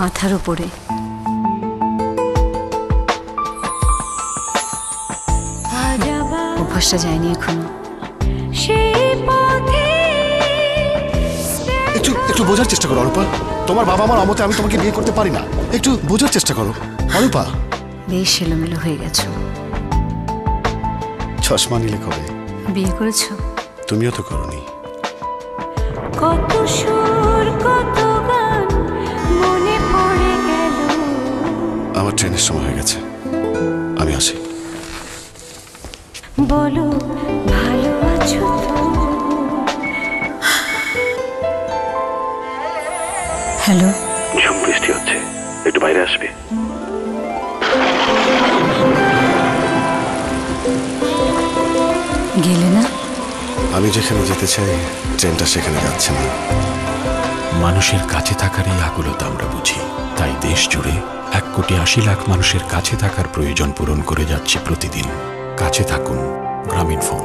মাথার উপরে। অভ্যাসটা যায়নি এখনো। একটু বোঝার চেষ্টা করো অরূপা। তোমার বাবা আমার অমতে আমি তোমাকে বিয়ে করতে পারি না। একটু বোঝার চেষ্টা করো অরূপা। বেশ এলোমেলো হয়ে গেছো। চশমা নিলে কবে? বিয়ে করেছো? তুমিও তো করোনি। কত সুর কত গান মনে পড়ে গেল। আমার ট্রেনের সময় হয়ে গেছে, আমি আসি। বলো ভালো আছো তো? হ্যালো। ঝুম বৃষ্টি হচ্ছে, একটু বাইরে আসবে? গেলে না? আমি যেখানে যেতে চাই ট্রেনটা সেখানে যাচ্ছে না। মানুষের কাছে থাকার এই আকুলতা আমরা বুঝি, তাই দেশ জুড়ে 1,80,00,000 মানুষের কাছে থাকার প্রয়োজন পূরণ করে যাচ্ছে প্রতিদিন। কাছে থাকুন, গ্রামীণ ফোন।